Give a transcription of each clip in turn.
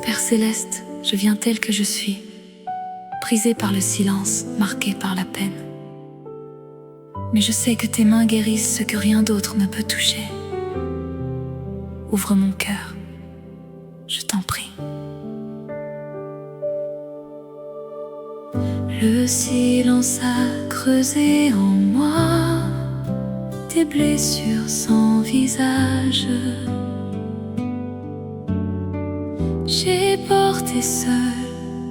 Père céleste, je viens tel que je suis, brisé par le silence, marqué par la peine. Mais je sais que tes mains guérissent ce que rien d'autre ne peut toucher. Ouvre mon cœur, je t'en prie. Le silence a creusé en moi des blessures sans visage. J'ai porté seul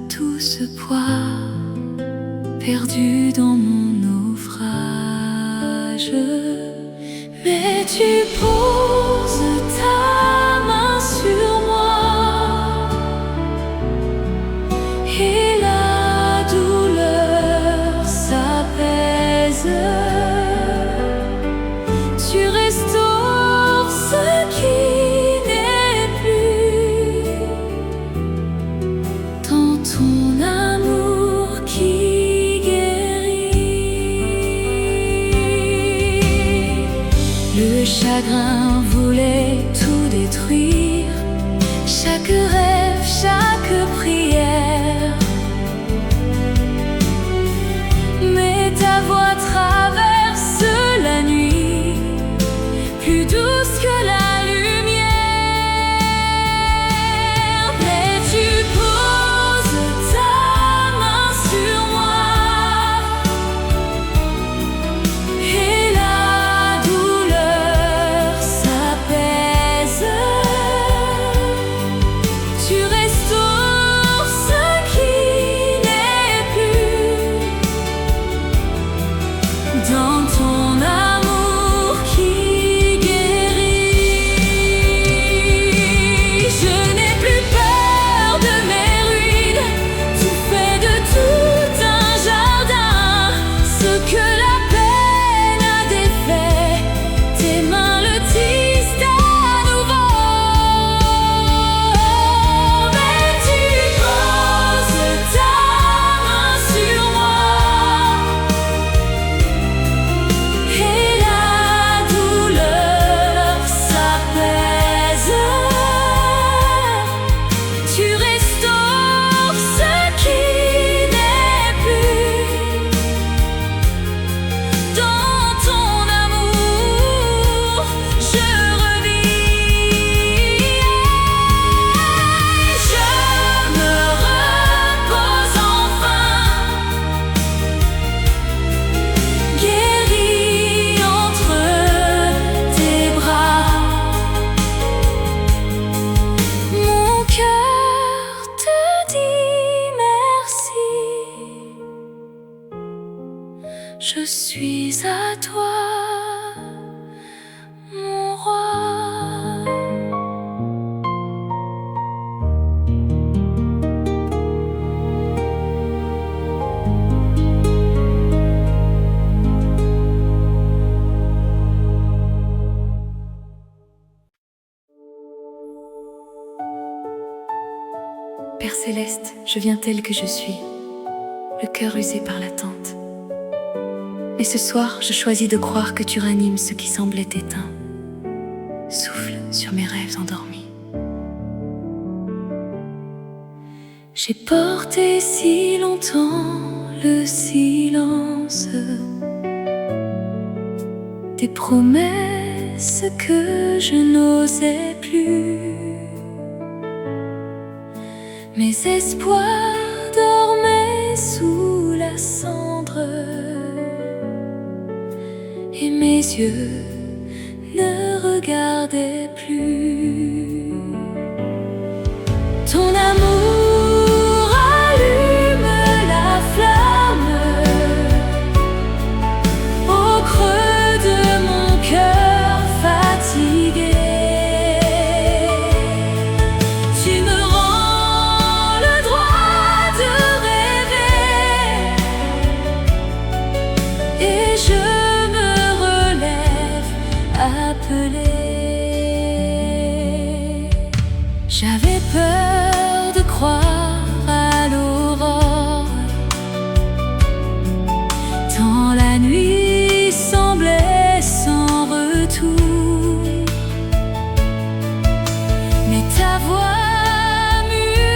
tout ce poids, perdu dans mon naufrage. Mais tu poses ta main sur moi et la douleur s'apaise. Tu restaures ce qui n'est plus dans ton amour qui guérit. Le chagrin voulait tout détruire, chaque rêve, chaque prière. Mais ta voix traverse la nuit, plus douce que la lumière. Mais tu poses ta main sur moi et la douleur s'apaise. Tu restaures ce qui n'est plus dans ton amour qui guérit. Je n'ai plus peur de mes ruines, tu fais de tout un jardin. Ce que la peine a défait, tes mains le tissent à nouveau. Mais tu poses ta main sur moi et la douleur s'apaise. Tu restaures ce qui n'est plus dans ton amour. Je revis, je me repose enfin, guéri entre tes bras. Mon cœur te dit merci. Je suis à toi, mon roi. Père céleste, je viens tel que je suis, le cœur usé par l'attente. Mais ce soir, je choisis de croire que tu ranimes ce qui semblait éteint. Souffle sur mes rêves endormis. J'ai porté si longtemps le silence des promesses que je n'osais plus. Mes espoirs dormaient sous la cendre et mes yeux ne regardaient plus. Ton amour allume la flamme au creux de mon cœur fatigué. Tu me rends le droit de rêver et je me relève appelé. J'avais peur de croire à l'aurore, tant la nuit semblait sans retour. Mais ta voix murmurait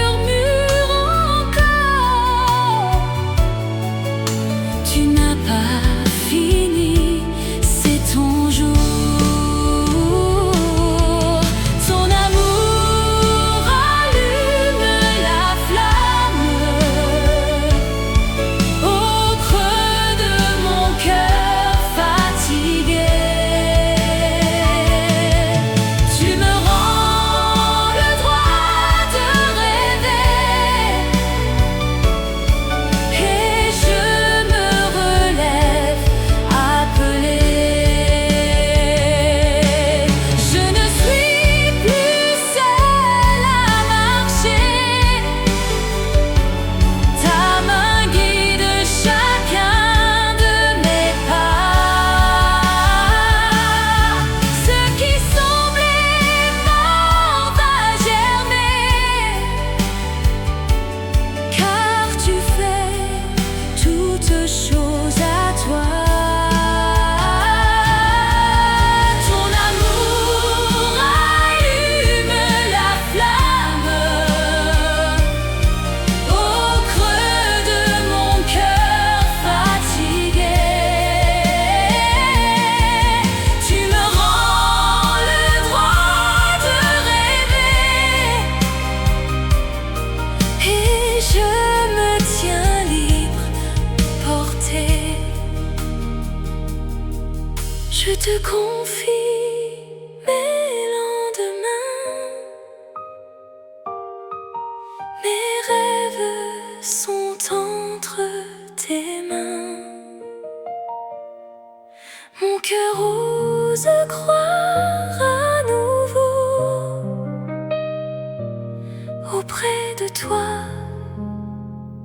toi,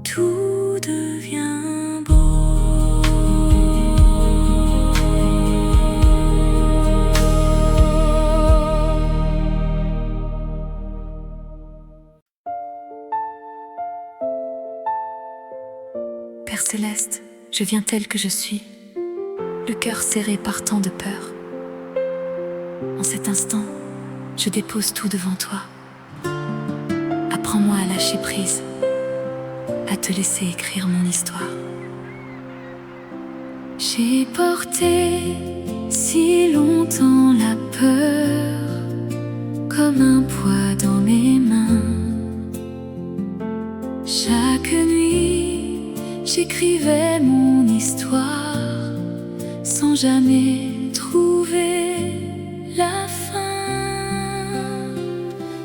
tout devient beau. Père céleste, je viens tel que je suis, le cœur serré par tant de peur. En cet instant, je dépose tout devant toi. Apprends-moi à lâcher prise, à te laisser écrire mon histoire. J'ai porté si longtemps la peur comme un poids dans mes mains. Chaque nuit, j'écrivais mon histoire sans jamais trouver la fin.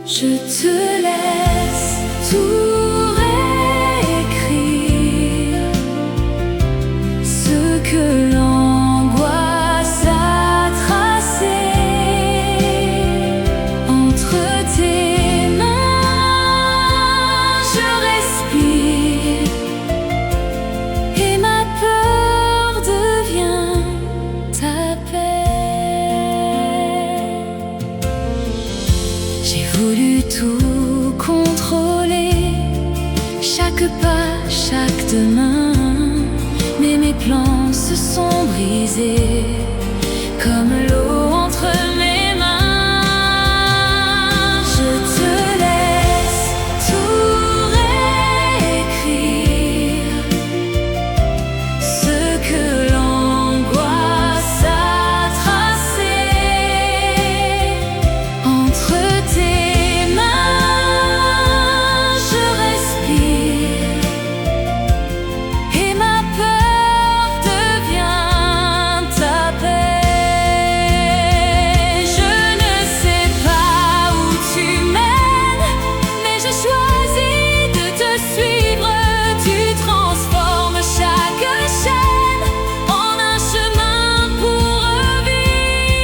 Je te laisse tout réécrire, ce que l'angoisse a tracé. Entre tes mains, je respire et ma peur devient ta paix. J'ai voulu tout contrôler, chaque pas, chaque demain, mais mes plans se sont brisés comme l'eau entre mes mains. Je te laisse tout réécrire, ce que l'angoisse a tracé. Entre tes mains, je respire et ma peur devient ta paix. Je ne sais pas où tu mènes, mais j'ai choisi de te suivre. Tu transformes chaque chaîne en un chemin pour revivre.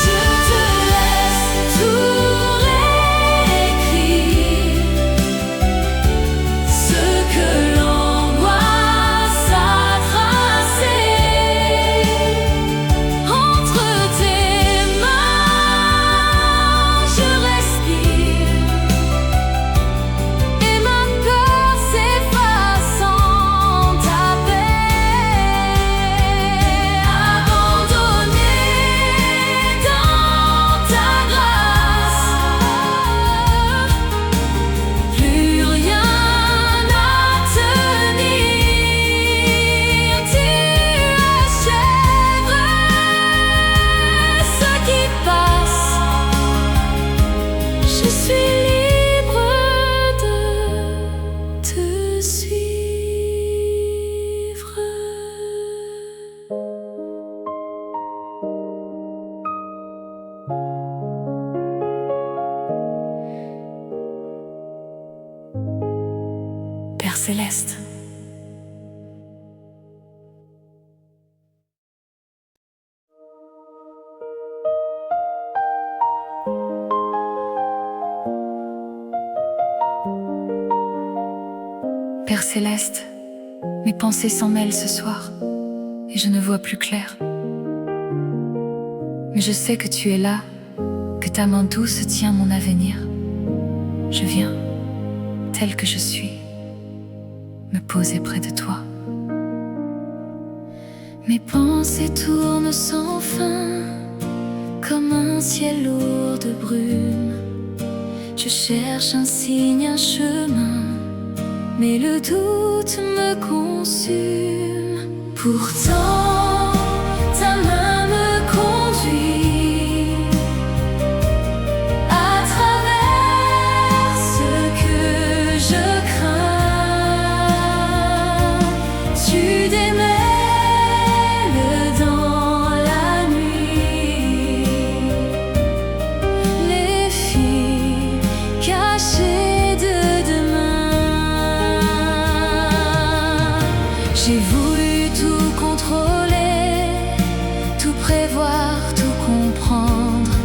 Je te laisse tout réécrire, ce que l'angoisse a tracé. Entre tes mains, je respire et ma peur s'efface en ta paix. Abandonné dans ta grâce, plus rien à tenir. Tu achèves ce qui passe. Je suis libre de te suivre. Père céleste, Père céleste, mes pensées s'en mêlent ce soir et je ne vois plus clair. Mais je sais que tu es là, que ta main douce tient mon avenir. Je viens, tel que je suis, me poser près de toi. Mes pensées tournent sans fin, comme un ciel lourd de brume. Je cherche un signe, un chemin, mais le doute me consume. Pourtant, ta main me conduit à travers ce que je crains. Tu démêles dans la nuit les fils cachés de demain. J'ai voulu tout contrôler, tout prévoir, tout comprendre,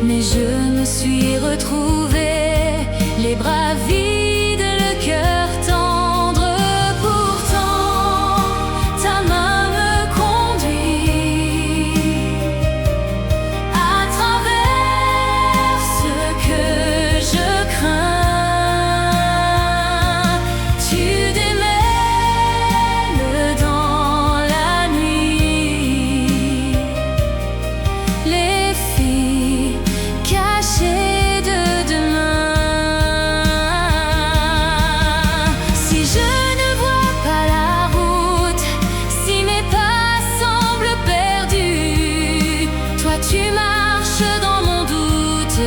mais je me suis retrouvée marche dans mon doute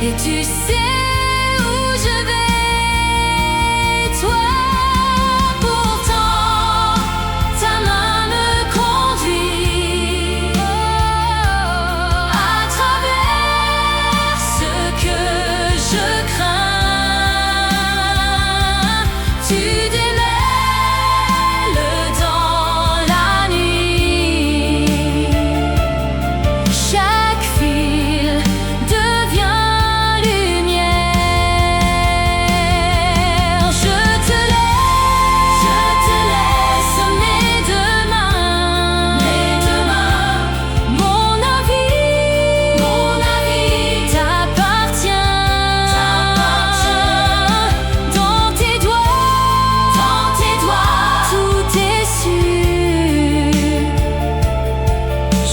et tu sais où je vais, toi. Pourtant, ta main me conduit à travers ce que je crains. Tu démêles dans la nuit. Chaque fil devient lumière. Je te laisse mes deux mains. Mon avis t'appartient. Dans tes doigts, tout est sûr.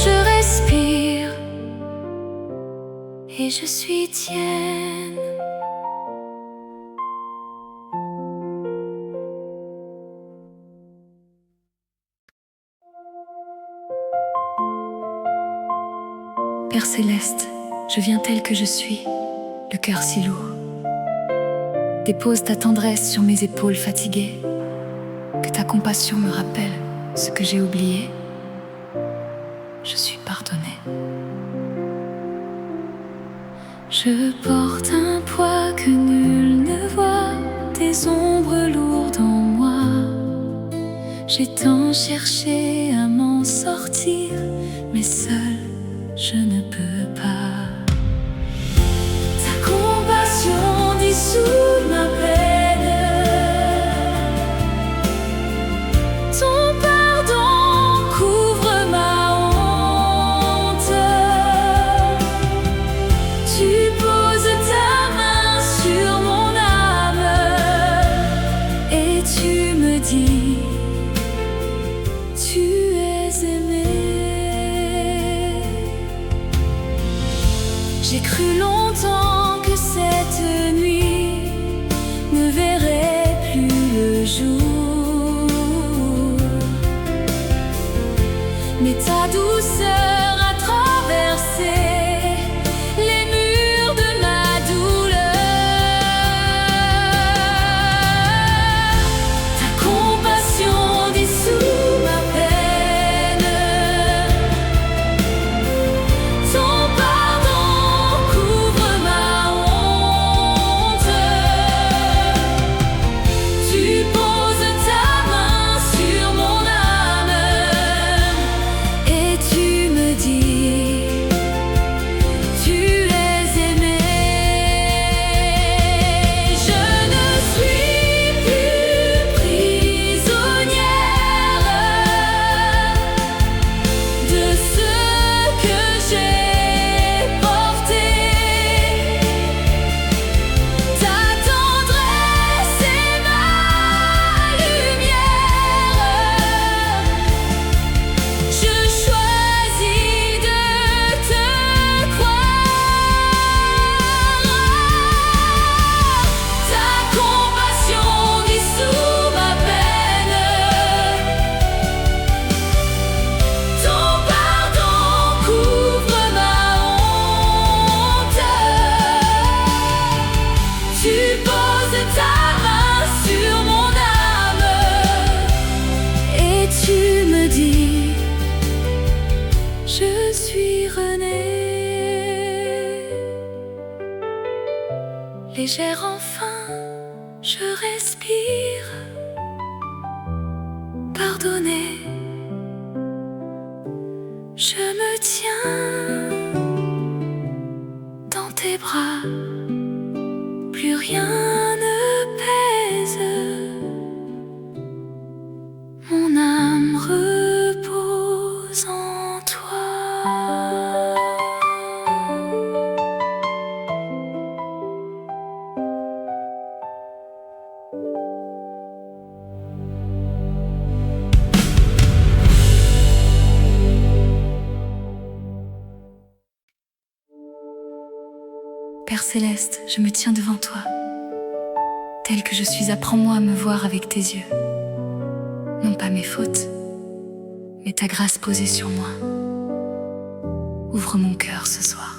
Je respire et je suis tienne. Père céleste, je viens tel que je suis, le cœur si lourd. Dépose ta tendresse sur mes épaules fatiguées, que ta compassion me rappelle ce que j'ai oublié. Je suis pardonnée. Je porte un poids que nul ne voit, des ombres lourdes en moi. J'ai tant cherché à m'en sortir, mais seule je ne peux pas. Ta compassion dissout ma peine. Ton pardon couvre ma honte. Tu poses ta main sur mon âme et tu me dis: tu es aimé. J'ai cru longtemps que cette nuit ne verrait plus le jour, mais ta douceur a traversé les murs de ma douleur. Ta compassion dissout ma peine. Ton pardon couvre ma honte. Tu poses ta main sur mon âme et tu me dis: tu es aimé. Je ne suis plus prisonnière de ce que j'ai porté. Ta tendresse est ma lumière. Je choisis de te croire. Ta compassion dissout ma peine. Ton pardon couvre ma honte. Tu poses ta main sur mon âme et tu me dis: je suis renée. Légère enfin, je respire. Pardonnée, je me tiens dans tes bras. Plus rien ne pèse. Mon âme repose en toi. Père céleste, je me tiens devant toi. Tel que je suis, apprends-moi à me voir avec tes yeux. Non pas mes fautes, mais ta grâce posée sur moi. Ouvre mon cœur ce soir.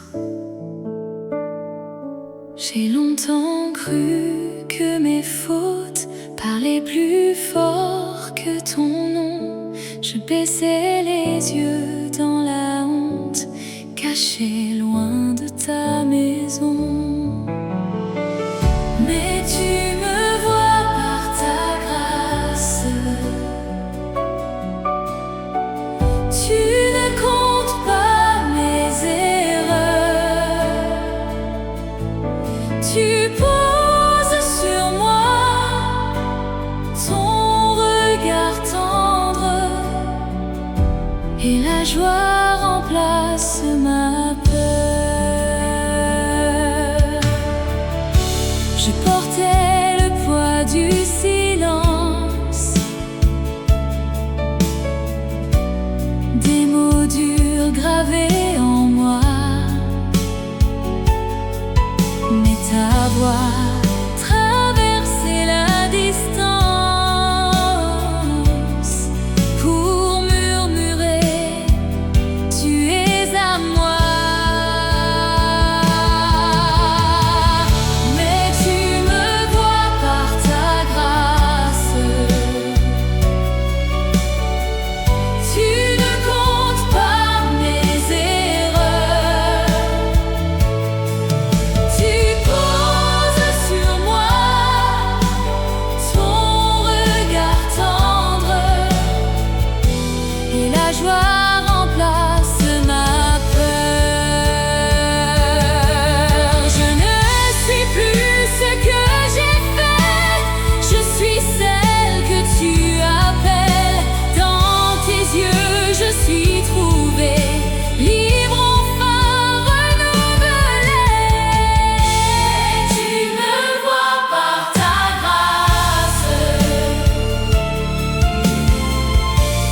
J'ai longtemps cru que mes fautes parlaient plus fort que ton nom. Je baissais les yeux dans la honte, caché loin de ta maison. Mais tu me vois par ta grâce. Tu ne comptes pas mes erreurs. Tu poses sur moi ton regard tendre, et la joie remplace ma peur. Je portais le poids du silence, des mots durs gravés en moi, mais ta voix traversait la distance pour murmurer: tu es à moi. Mais tu me vois par ta grâce. Tu ne comptes pas mes erreurs. Tu poses sur moi ton regard tendre, et la joie remplace ma peur. Je ne suis plus ce que j'ai fait, je suis celle que tu appelles. Dans tes yeux je suis trouvée, libre, enfin renouvelée. Tu me vois par ta grâce.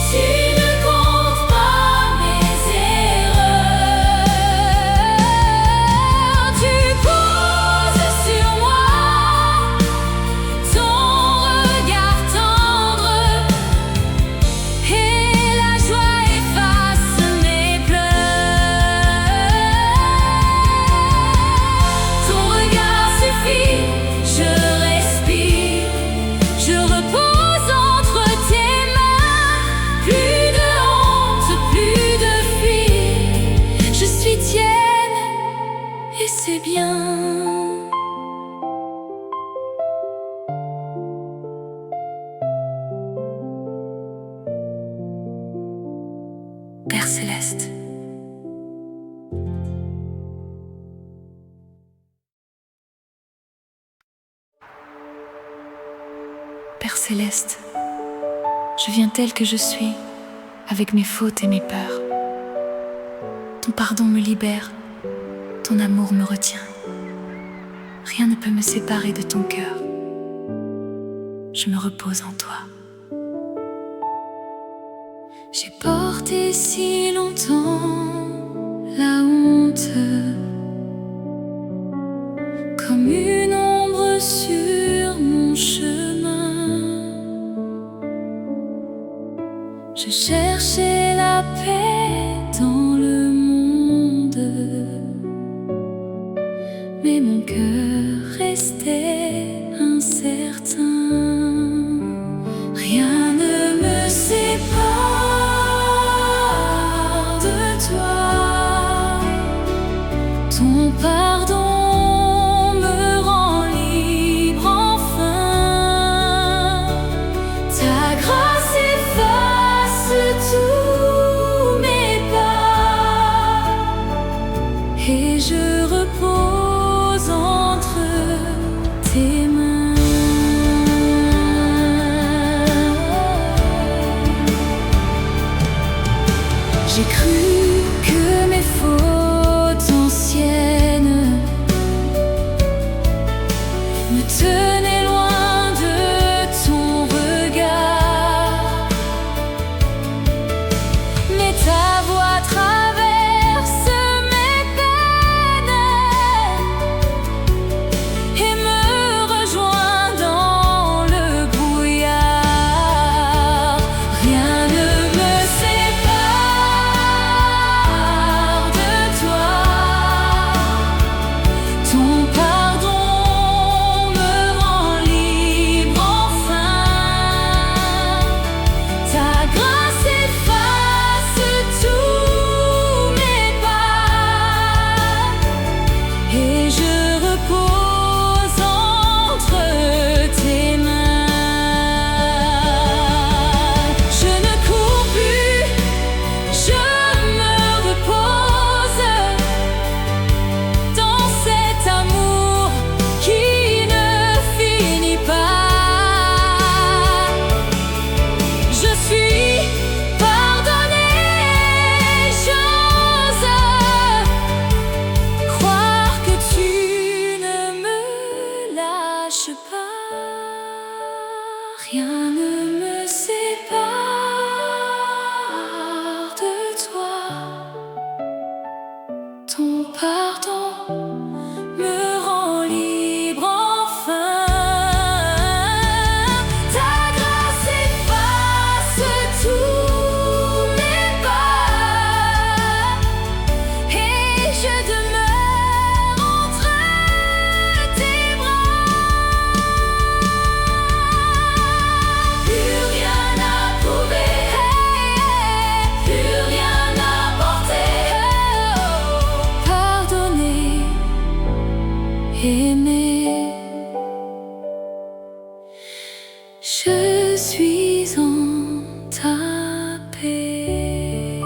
Tu ne comptes pas mes erreurs. Tu poses sur moi ton regard tendre, et la joie efface mes pleurs. Ton regard suffit, je respire, je repose entre tes mains. Plus de honte, plus de fuite, je suis tienne et c'est bien. Père Céleste, Père Céleste, je viens tel que je suis, avec mes fautes et mes peurs. Ton pardon me libère, ton amour me retient. Rien ne peut me séparer de ton cœur. Je me repose en toi. J'ai porté si longtemps la honte, comme une ombre sur mon chemin. Je cherchais la paix dans le monde, mais mon cœur restait incertain. Rien ne me sépare de toi. Ton pardon me rend libre enfin. Ta grâce efface tous mes pas, et je repose entre tes mains. J'ai cru que mes fautes anciennes me tenaient loin de ton regard, mais ta voix traverse mes peines et me rejoint dans le brouillard. Rien ne me sépare pardon me rend libre enfin. Ta grâce efface tous mes pas et je demeure entre tes bras. Plus rien à prouver, plus rien à porter. Pardonner, aimer. Je suis en ta paix.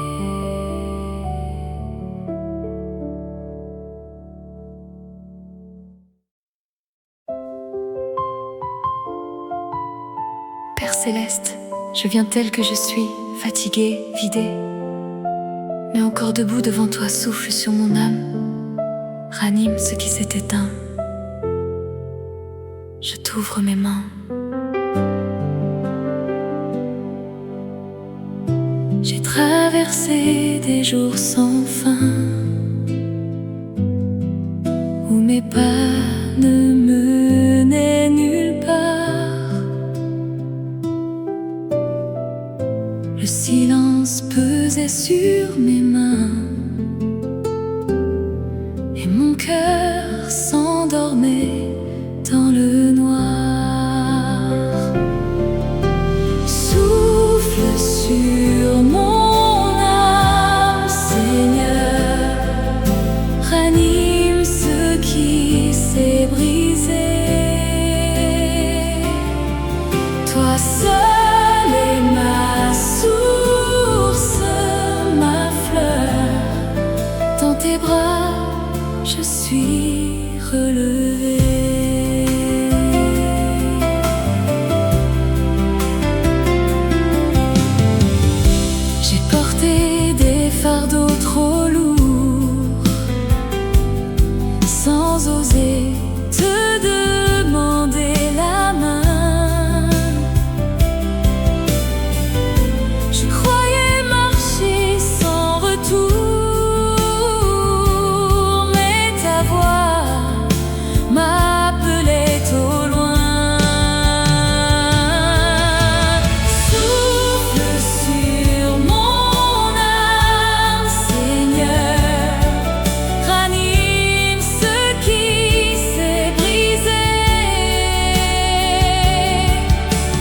Père céleste, je viens tel que je suis, fatiguée, vidée, mais encore debout devant toi, souffle sur mon âme, ranime ce qui s'est éteint. Je t'ouvre mes mains. J'ai traversé des jours sans fin, où mes pas ne menaient nulle part. Le silence pesait sur mes mains et mon cœur s'endormait dans le noir. Souffle sur mon âme, Seigneur, ranime ce qui s'est brisé. Toi seul est ma source, ma fleur. Dans tes bras, je suis relevée. J'ai porté des fardeaux trop lourds, sans oser te demander la main. Je croyais marcher sans retour, mais ta voix m'appelait au loin. Souffle sur mon âme, Seigneur, ranime ce qui s'est brisé.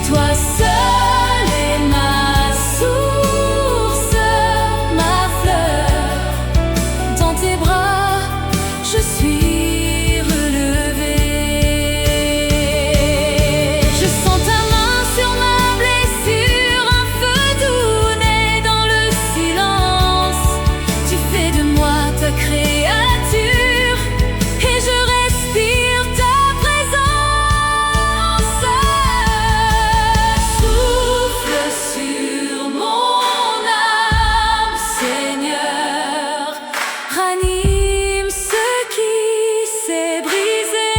Toi seul est ma source, ma fleur. Dans tes bras, je suis relevée. Je sens ta main sur ma blessure, un feu doux naît dans le silence. Tu fais de moi ta créature et je respire ta présence. Souffle sur mon âme, Seigneur, ranime ce qui s'est brisé.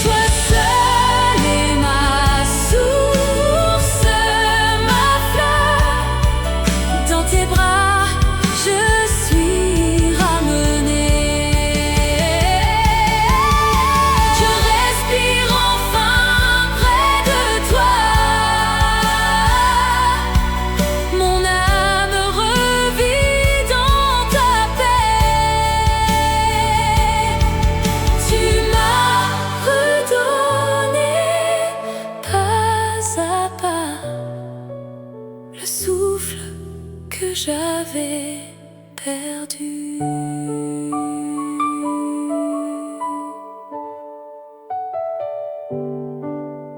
Toi seul est ma source, ma fleur. Dans tes bras, je suis ramenée. Je respire enfin près de toi. Mon âme revit dans ta paix. Tu m'as redonné pas à pas le souffle que j'avais perdu.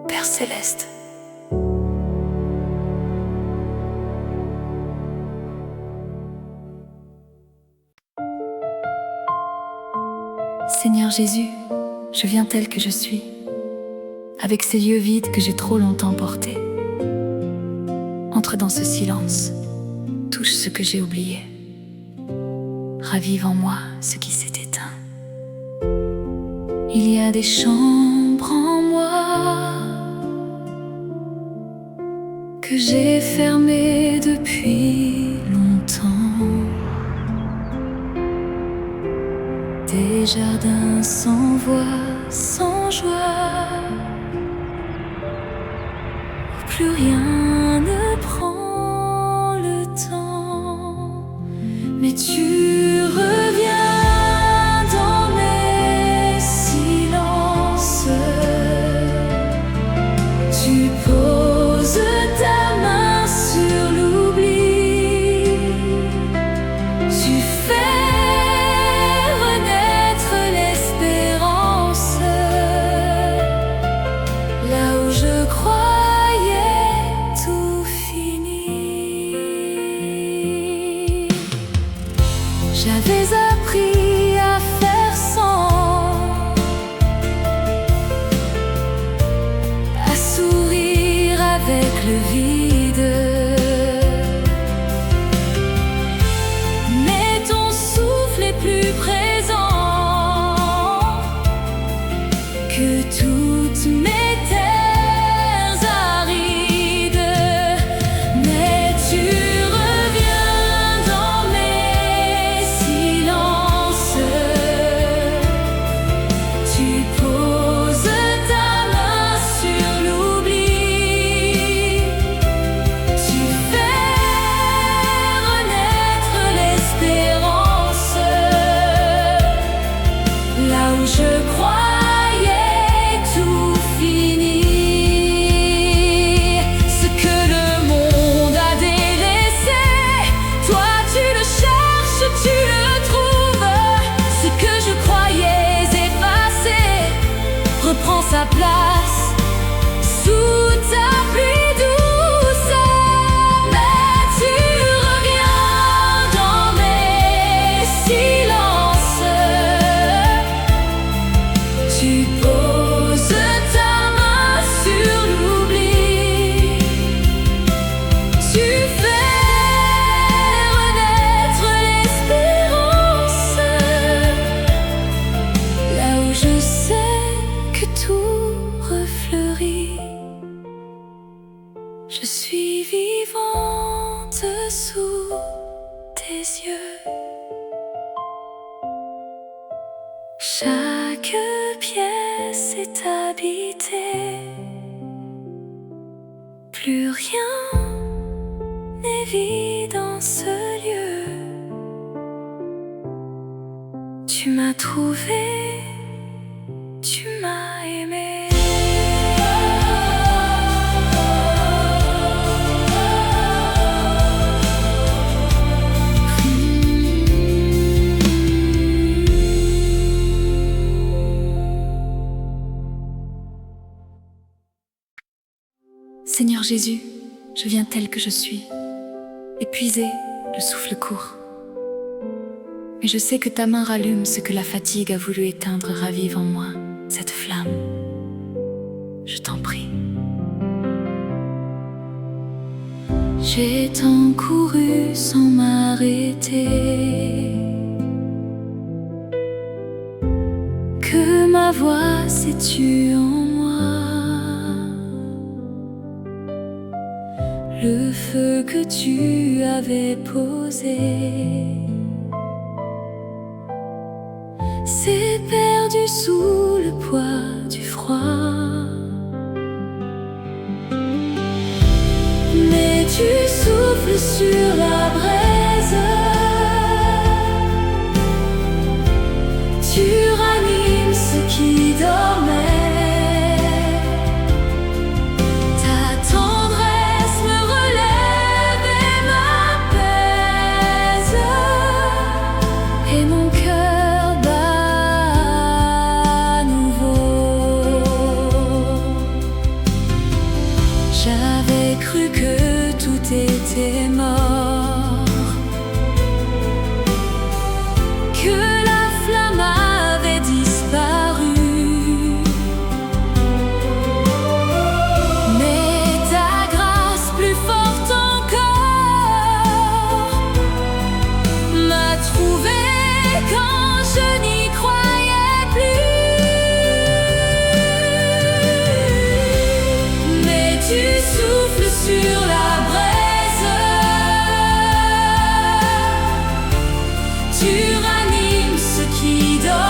Père céleste, Seigneur Jésus, je viens tel que je suis, avec ces lieux vides que j'ai trop longtemps portés. Entre dans ce silence, touche ce que j'ai oublié, ravive en moi ce qui s'est éteint. Il y a des chambres en moi que j'ai fermées depuis longtemps. Des jardins sans voix, sans joie, où plus rien ne prend le temps. Mais tu reviens dans mes silences. Tu poses ta main sur l'oubli. Tu fais renaître l'espérance là où je croyais tout fini. J'avais appris à faire sans, à sourire avec le vide. Mais ton souffle est plus présent que toutes mes terres arides. Mais tu reviens dans mes silences. Tu poses ta main sur l'oubli. Tu fais renaître l'espérance là où je croyais tout fini. Ce que le monde a délaissé, toi tu le cherches, tu le trouves. Ce que je croyais effacé reprend sa place sous ta pluie douce. Mais tu reviens dans mes silences. Tu poses ta main sur l'oubli. Tu fais renaître l'espérance là où je sais que tout refleurit. Je suis vivante sous tes yeux. Chaque pièce est habitée. Plus rien n'est vide dans ce lieu. Tu m'as trouvé, tu m'as aimé. Seigneur Jésus, je viens tel que je suis, épuisé, le souffle court. Mais je sais que ta main rallume ce que la fatigue a voulu éteindre, ravive en moi cette flamme. Je t'en prie. J'ai tant couru sans m'arrêter que ma voix s'est tue en moi. Le feu que tu avais posé s'est perdu sous le poids du froid. Mais tu souffles sur la braise. Tu ranimes ce qui dormait. Ta tendresse me relève et m'apaise. Et mon cœur bat à nouveau. J'avais cru que tout était mort, que la flamme avait disparu. Mais ta grâce plus forte encore m'a trouvé quand je n'y croyais plus. Mais tu souffles sur la braise. Tu ranimes ce qui dort.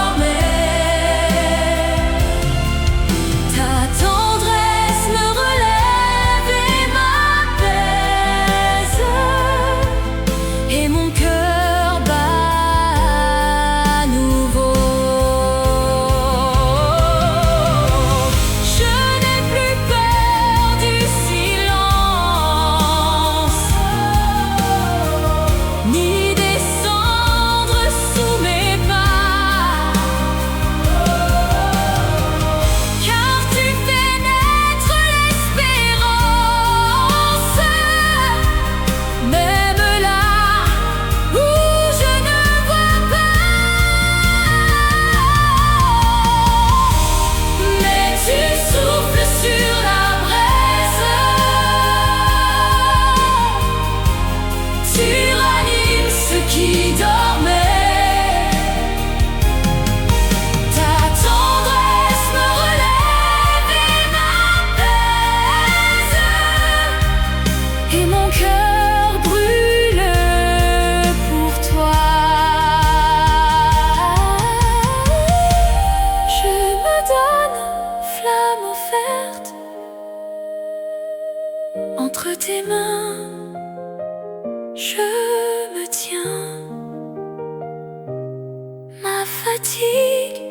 fatigue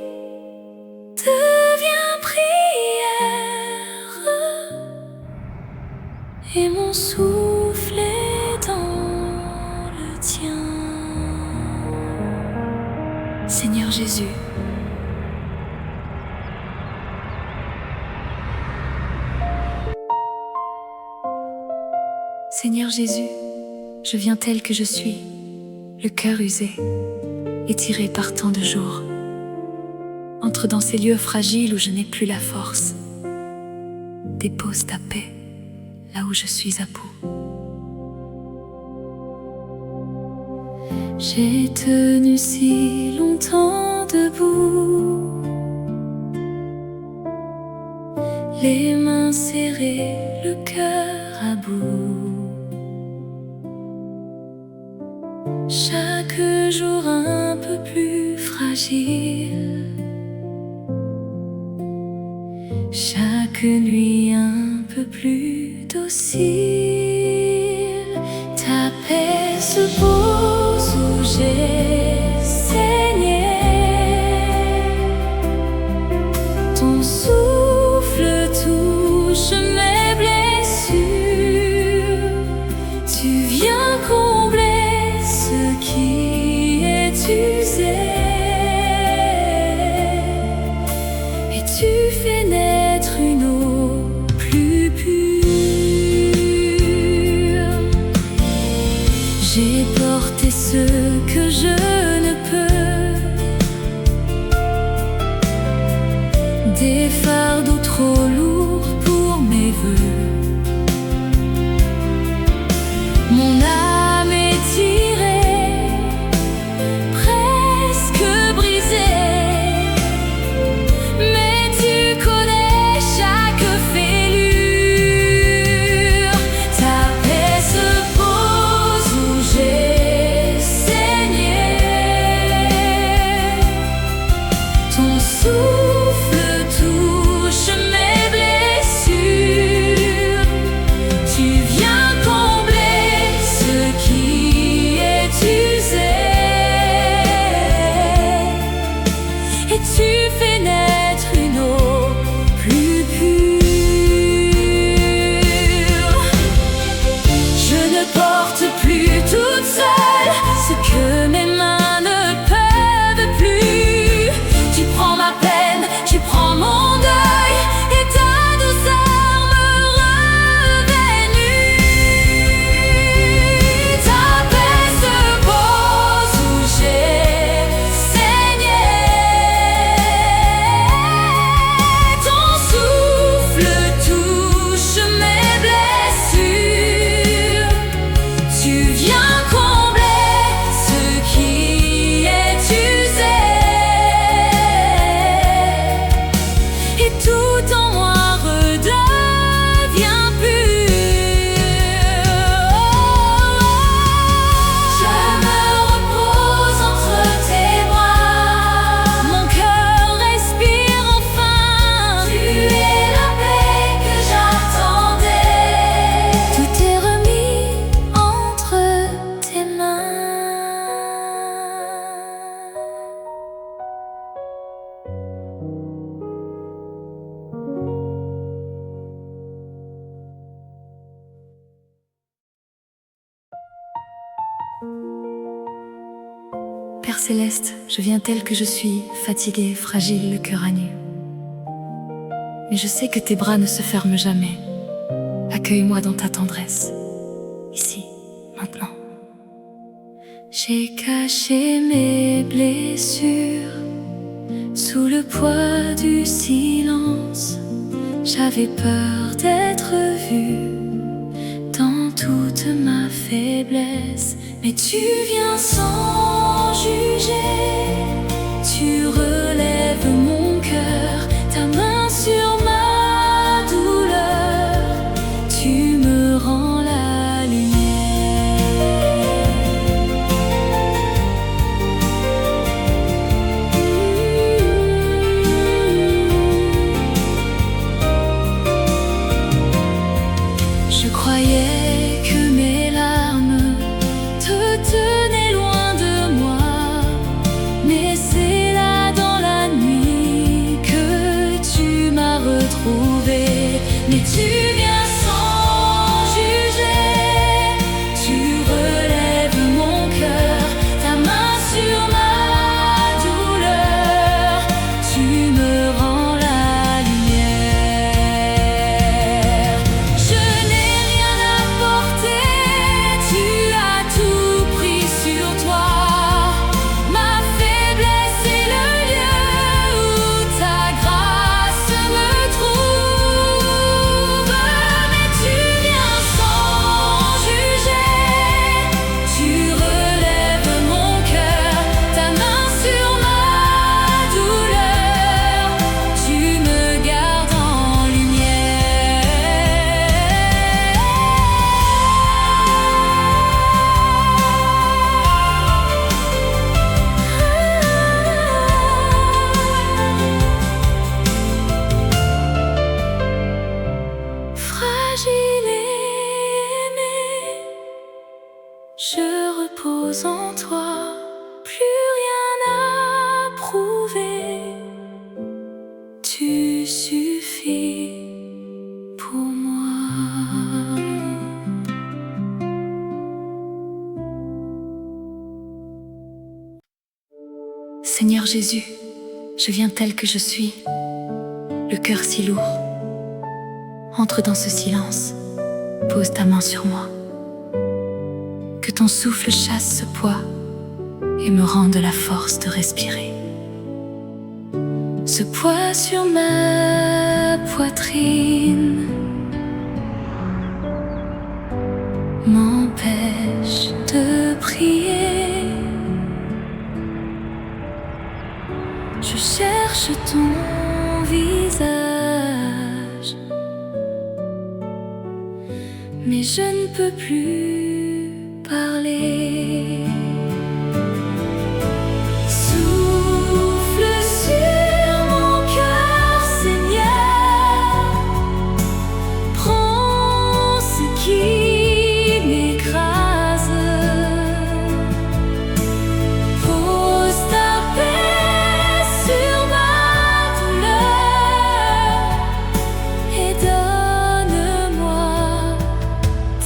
devient prière, et mon souffle est dans le tien. Seigneur Jésus, Seigneur Jésus, je viens tel que je suis, le cœur usé, étiré par tant de jours. Entre dans ces lieux fragiles où je n'ai plus la force. Dépose ta paix là où je suis à bout. J'ai tenu si longtemps debout, les mains serrées, le cœur à bout. Chaque jour un peu plus fragile, chaque nuit un peu plus docile. Ta paix se pose où j'ai saigné, ton souffle touche mes blessures. Tu viens combler ce qui est usé, et tu fais naître une eau plus pure. J'ai porté ce que je ne peux, des fardeaux trop lourds pour mes vœux. Mon âme est tirée, presque brisée, mais tu connais chaque fêlure. Ta paix se pose où j'ai saigné, ton souffle touche mes blessures. Tu viens combler ce qui est usé, et tu fais naître une eau plus pure. Je ne porte plus toute seule ce que mes mains ne peuvent plus. Tu prends ma peine, tu prends mon deuil, et ta douceur me revêt nue. Ta paix se pose où j'ai saigné, ton souffle touche mes blessures. Tu viens combler ce qui est usé, et tout en moi redevient pur. Je me repose entre tes bras, mon cœur respire enfin. Tu es la paix que j'attendais, tout est remis entre tes mains. Père Céleste, je viens tel que je suis, fatigué, fragile, le cœur à nu. Mais je sais que tes bras ne se ferment jamais. Accueille-moi dans ta tendresse, ici, maintenant. J'ai caché mes blessures sous le poids du silence. J'avais peur d'être vue dans toute ma faiblesse, mais tu viens sans juger. Tu relèves mon cœur, ta main sur ma douleur. Tu me rends la lumière. Je croyais que mes larmes te tenaient loin de moi, Seigneur Jésus, je viens tel que je suis, le cœur si lourd. Entre dans ce silence, pose ta main sur moi. Que ton souffle chasse ce poids et me rende la force de respirer. Ce poids sur ma poitrine m'empêche de prier. Je cherche ton visage, mais je ne peux plus parler. Souffle sur mon cœur, Seigneur, prends ce qui m'écrase, pose ta paix sur ma douleur et donne-moi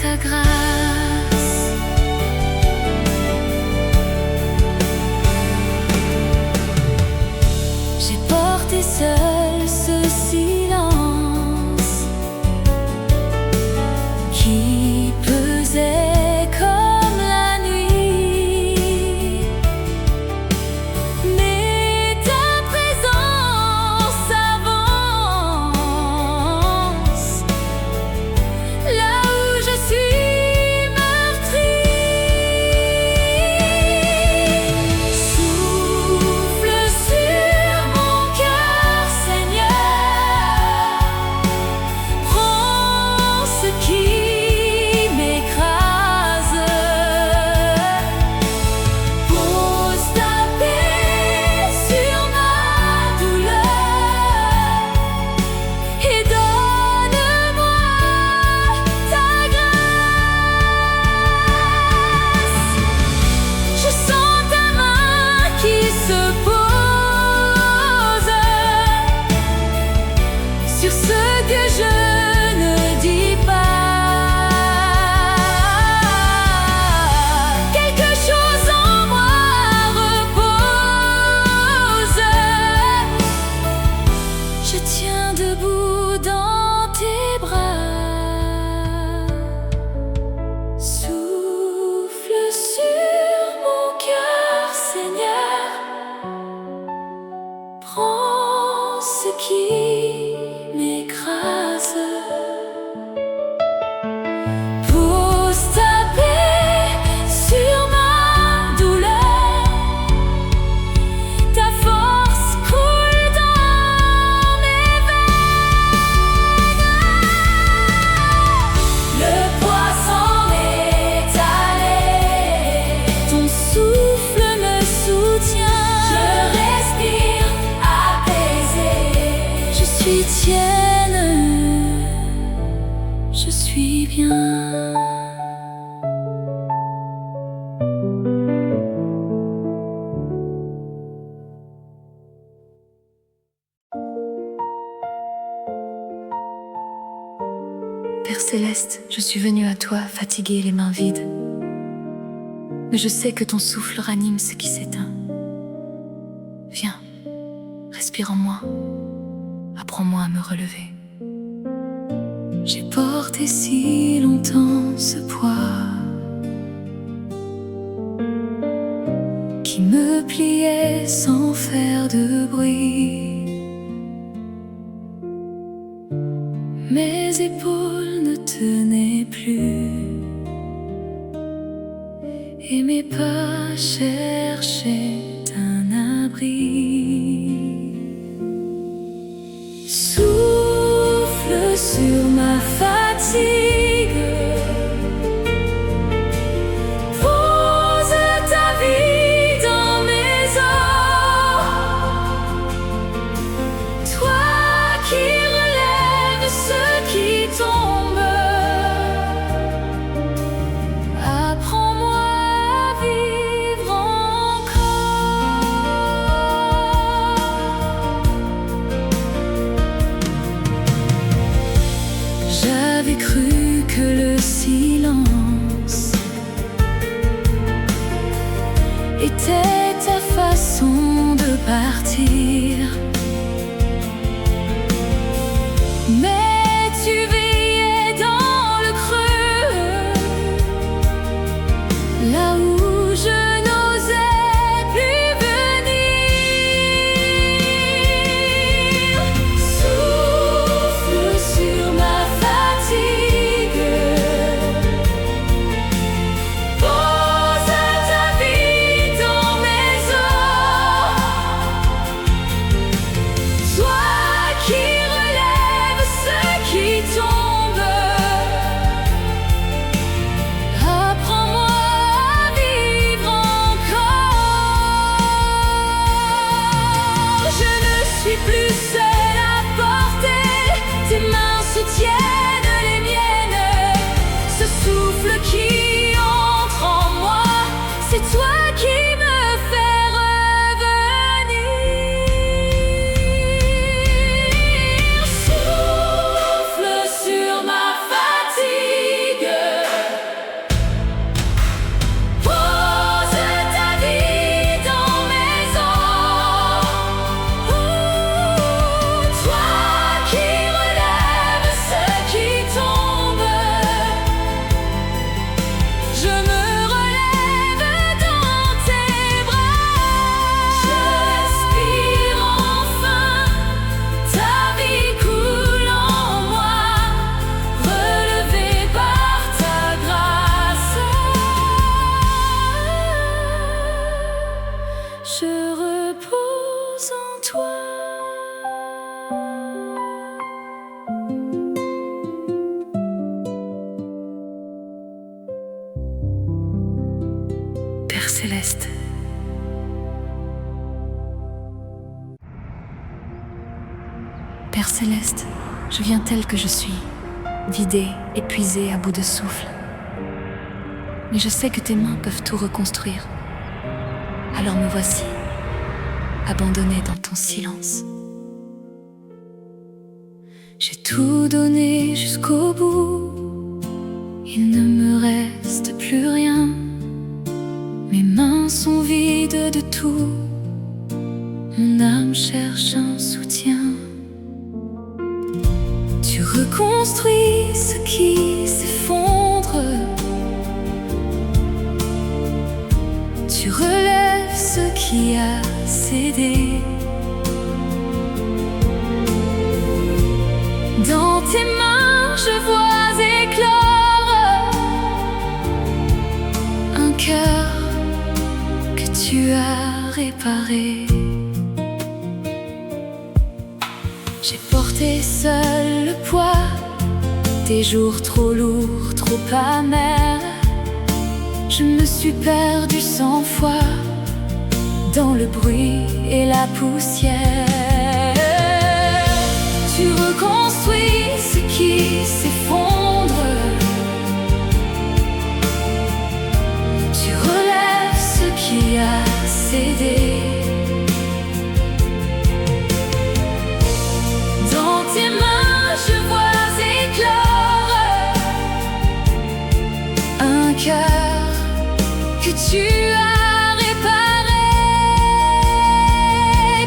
ta grâce. J'ai porté seul ce silence qui pesait comme la nuit, mais ta présence avance là où je suis meurtrie. Souffle sur mon cœur, Seigneur, prends ce qui m'écrase, pose ta paix sur ma douleur et donne-moi ta grâce. Je sens ta main qui se pose sur ce que je ne dis pas. Quelque chose en moi repose. Je tiens debout dans tes bras. Souffle sur mon cœur, Seigneur, prends ce qui m'écrase, pose ta paix sur ma douleur, ta force coule dans mes veines. Le poids s'en est allé, ton souffle me soutient. Je respire apaisé, je suis tienne, je suis bien. Père Céleste, je suis venue à toi, fatiguée, les mains vides. Mais je sais que ton souffle ranime ce qui s'éteint. Viens, respire en moi, apprends-moi à me relever. J'ai porté si longtemps ce poids qui me pliait sans faire de bruit. Mes épaules ne tenaient plus et mes pas cherchaient un abri. Souffle sur ma fatigue, pose ta vie dans mes os. Toi qui relèves ceux qui tombent, apprends-moi à vivre encore. partir. Mais tu veillais dans le creux, là où je n'osais plus venir. Souffle sur ma fatigue, pose ta vie dans mes os. Toi qui relèves ceux qui tombent, apprends-moi à vivre encore. Je ne suis plus seule à porter, tes mains soutiennent les miennes. Ce souffle qui entre en moi, c'est toi qui me fais revenir. Souffle sur ma fatigue, pose ta vie dans mes os. Toi qui relèves ceux qui tombent, je me relève dans tes bras. Je respire enfin, ta vie coule en moi, relevée par ta grâce. Je repose en toi. Père céleste, Père céleste, je viens tel que je suis, vidée, épuisée, à bout de souffle. Mais je sais que tes mains peuvent tout reconstruire. Alors me voici, abandonnée dans ton silence. J'ai tout donné jusqu'au bout, il ne me reste plus rien. Mes mains sont vides de tout, mon âme cherche un soutien. Tu reconstruis ce qui s'effondre, tu relèves ce qui a cédé. Dans tes mains je vois éclore un cœur que tu as réparé. J'ai porté seul le poids des jours trop lourds, trop amers. Je me suis perdu sans foi dans le bruit et la poussière. Tu reconstruis ce qui s'effondre, tu relèves ce qui a cédé. Dans tes mains je vois éclore un cœur que tu as réparé.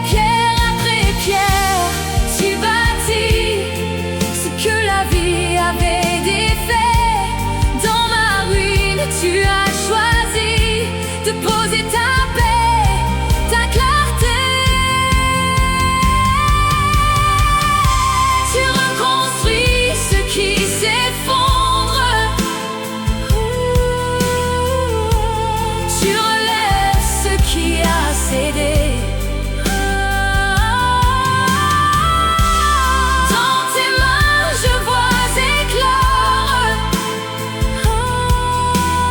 Pierre après pierre, tu bâtis ce que la vie avait défait. Dans ma ruine, tu as choisi de poser ta paix, ta clarté. Tu reconstruis ce qui s'effondre, tu relèves ce qui a cédé. Dans tes mains je vois éclore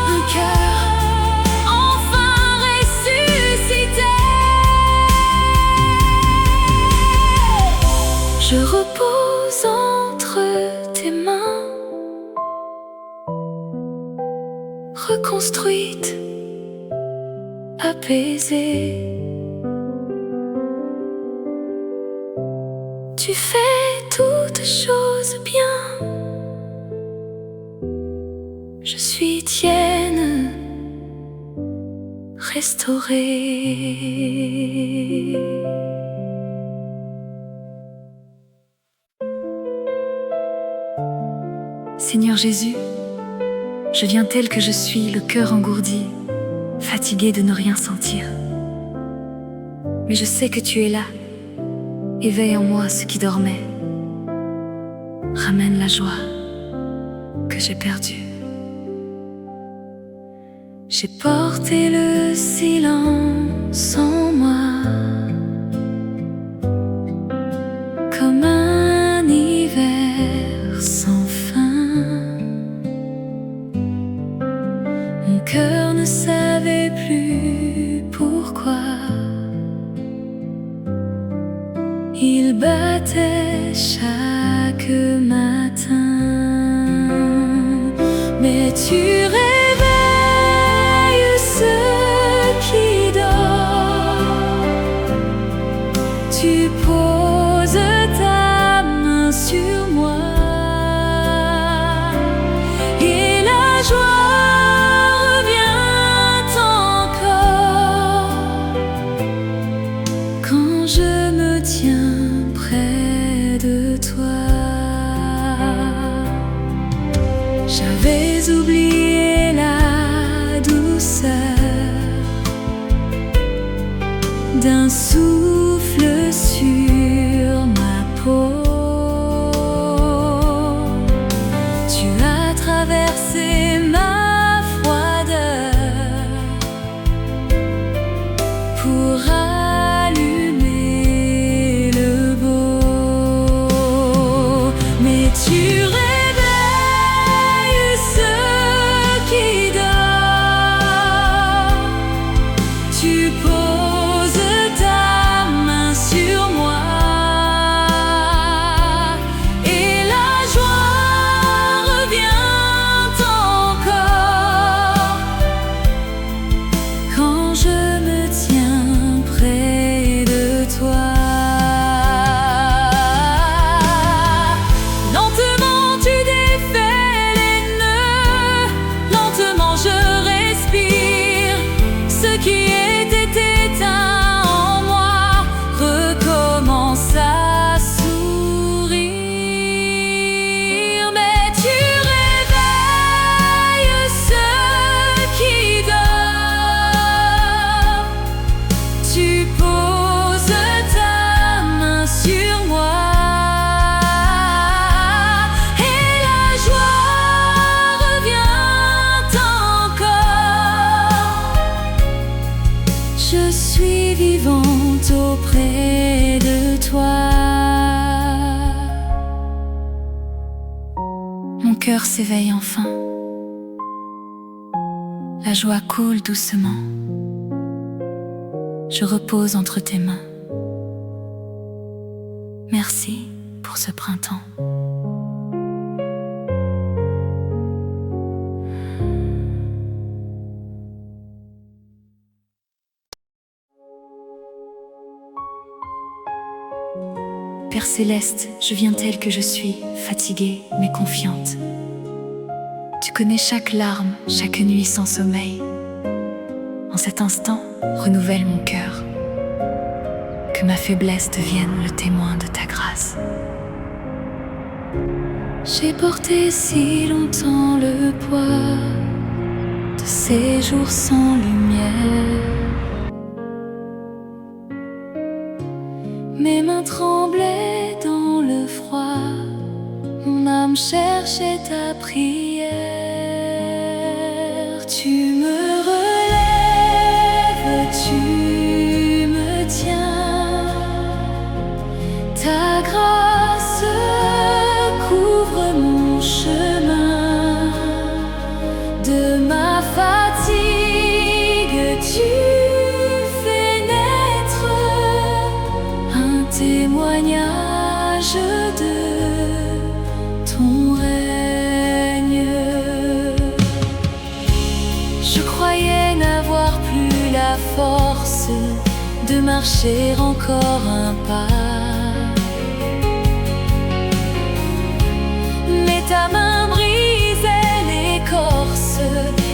un cœur enfin ressuscité. Je repose entre tes mains, reconstruite, apaisée. Tu fais toutes choses bien. Je suis tienne, restaurée. Seigneur Jésus, je viens tel que je suis, le cœur engourdi, fatigué de ne rien sentir. Mais je sais que tu es là. Éveille en moi ce qui dormait. Ramène la joie que j'ai perdue. J'ai porté le silence en moi comme un hiver sans fin. Mon cœur ne savait plus pourquoi il battait chaque matin. Mais tu réveilles ceux qui dorment. Tu poses ta main sur moi et la joie revient encore quand je me tiens près de toi. J'avais oublié la douceur d'un souffle sur ma peau. Tu as traversé ma froideur pour allumer le beau. Mais tu auprès de toi. Mon cœur s'éveille enfin. La joie coule doucement. Je repose entre tes mains. Merci pour ce printemps. Père céleste, je viens telle que je suis, fatiguée mais confiante. Tu connais chaque larme, chaque nuit sans sommeil. En cet instant, renouvelle mon cœur. Que ma faiblesse devienne le témoin de ta grâce. J'ai porté si longtemps le poids de ces jours sans lumière. Mes mains tremblaient dans le froid, mon âme cherchait ta prière. Tu me relèves, tu me tiens, ta grâce couvre mon chemin. De ma fatigue, tu témoignage de ton règne. Je croyais n'avoir plus la force de marcher encore un pas, mais ta main brisait l'écorce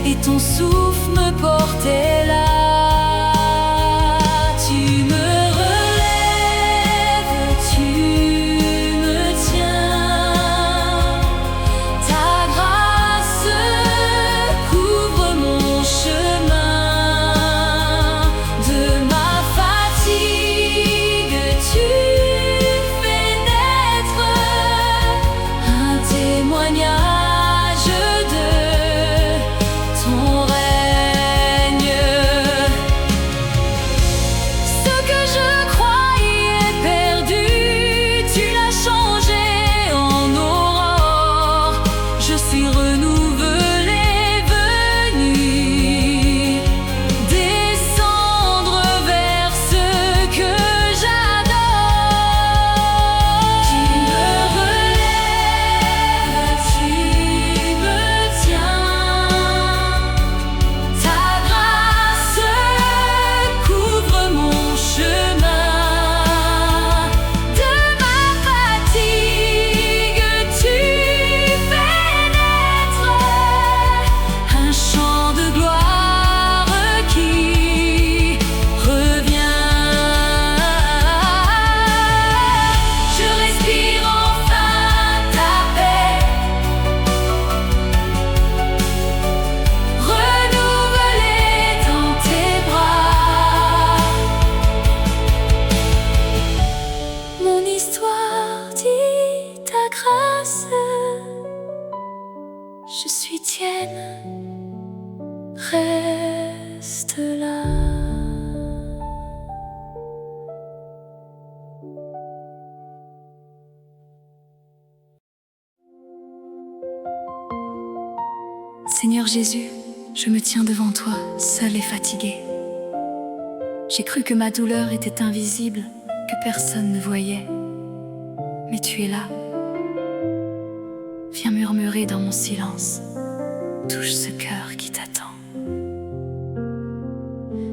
et ton souffle me portait là. Ta Seigneur Jésus, je me tiens devant toi, seule et fatiguée. J'ai cru que ma douleur était invisible, que personne ne voyait. Mais tu es là. Viens murmurer dans mon silence. Touche ce cœur qui t'attend.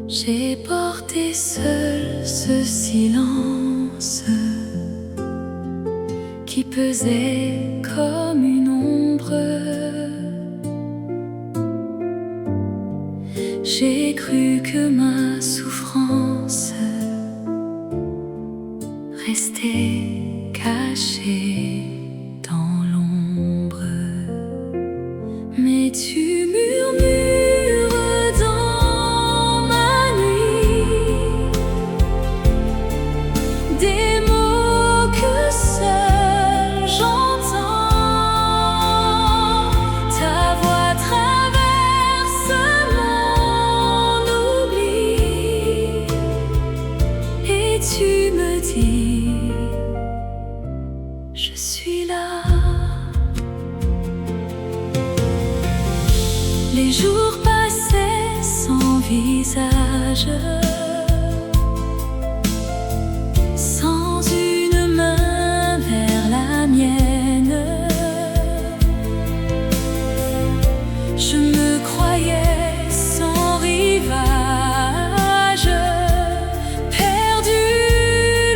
J'ai porté seul ce silence qui pesait comme une ombre. J'ai cru que ma souffrance restait cachée dans l'ombre. Mais tu murmures dans ma nuit des mots que seul j'entends. Ta voix traverse mon oubli et tu me dis: je suis là. Les jours passaient sans visage, sans une main vers la mienne. Je me croyais sans rivage, perdu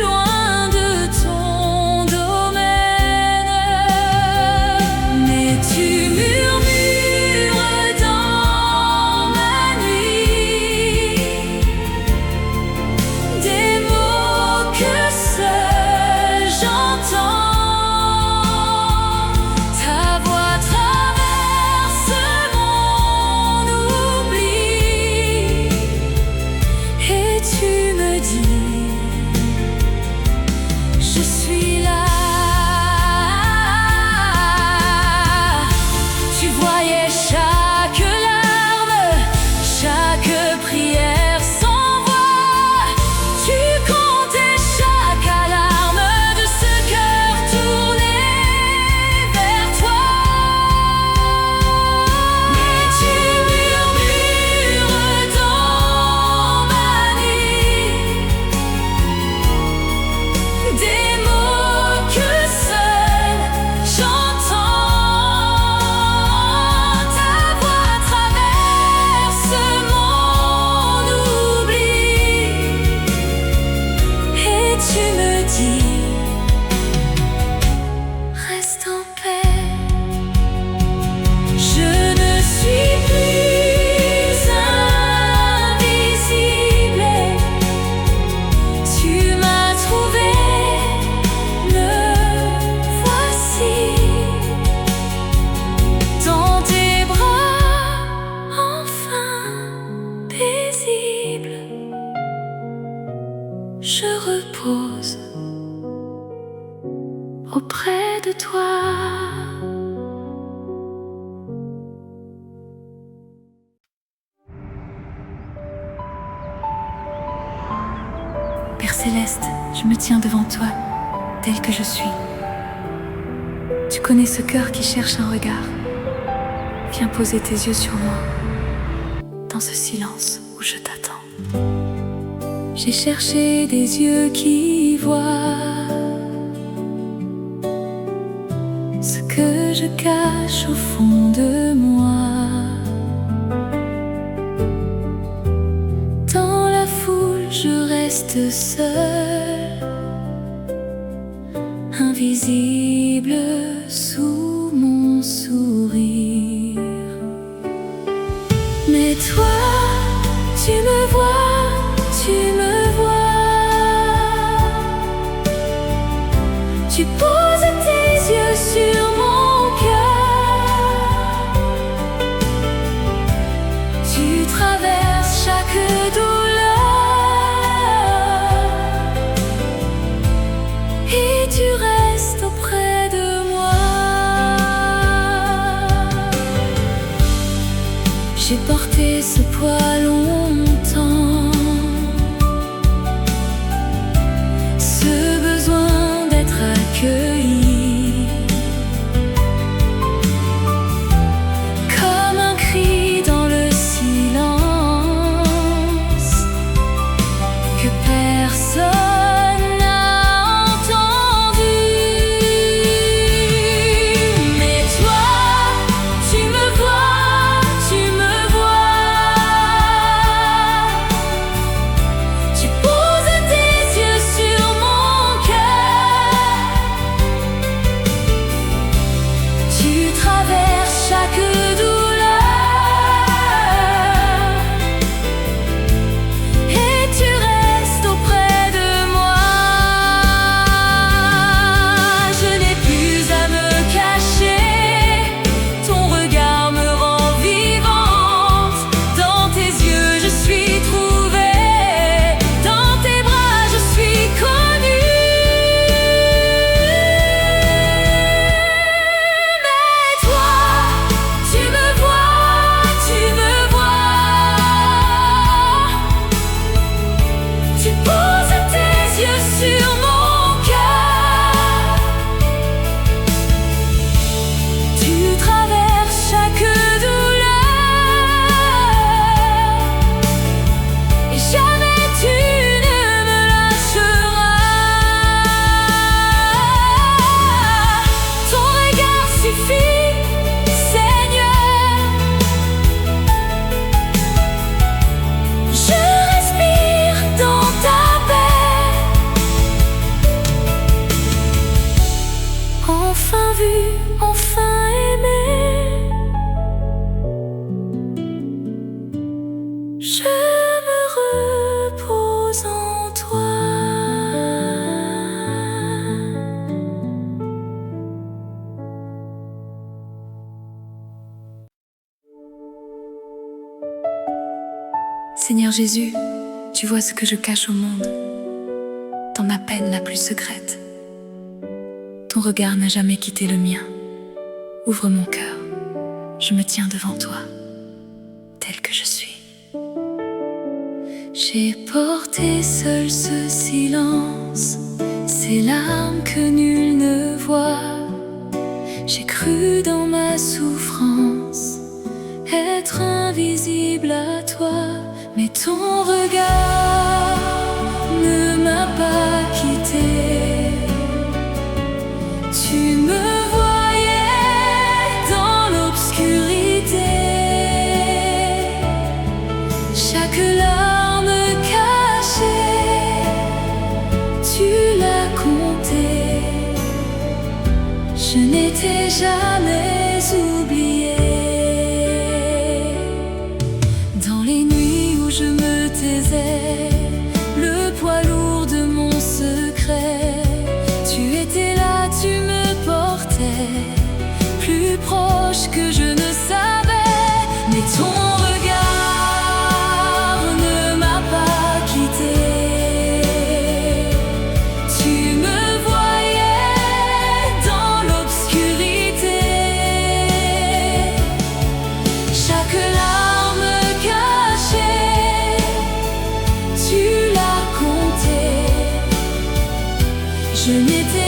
loin de ton domaine. Mais tu murmures dans ma nuit des mots que seul j'entends. Ta voix traverse mon oubli et tu me dis: je suis là. Tu voyais chaque larme, chaque prière sans voix. Tu comptais chaque alarme de ce cœur tourné vers toi. Mais tu murmures dans ma nuit des mots que seul j'entends. Ta voix traverse mon oubli et tu me dis: reste en paix. Je ne suis plus invisible. Tu m'as trouvé, me voici dans tes bras, enfin paisible. Je repose auprès de toi. Père céleste, je me tiens devant toi, tel que je suis. Tu connais ce cœur qui cherche un regard. Viens poser tes yeux sur moi, dans ce silence où je t'attends. J'ai cherché des yeux qui voient ce que je cache au fond de moi. Dans la foule, je reste seule, invisible sous mon sourire. Mais toi, tu me vois, tu me vois. Tu poses tes yeux sur mon cœur. Tu traverses chaque douleur et tu restes auprès de moi. J'ai porté ce poids longtemps, ce besoin d'être accueilli comme un cri Seigneur Jésus, tu vois ce que je cache au monde, dans ma peine la plus secrète. Ton regard n'a jamais quitté le mien. Ouvre mon cœur, je me tiens devant toi, tel que je suis. J'ai porté seul ce silence, ces larmes que nul ne voit. J'ai cru dans ma souffrance être invisible à toi, mais ton regard ne m'a pas quitté. Tu me voyais dans l'obscurité, chaque larme cachée, tu l'as comptée. Je n'étais jamais oubliée. Dans les nuits où je me taisais, le poids lourd de mon secret, tu étais là, tu me portais, plus proche que je ne savais. Mais ton regard ne m'a pas quitté. Tu me voyais dans l'obscurité, chaque larme cachée, tu l'as comptée. Je n'étais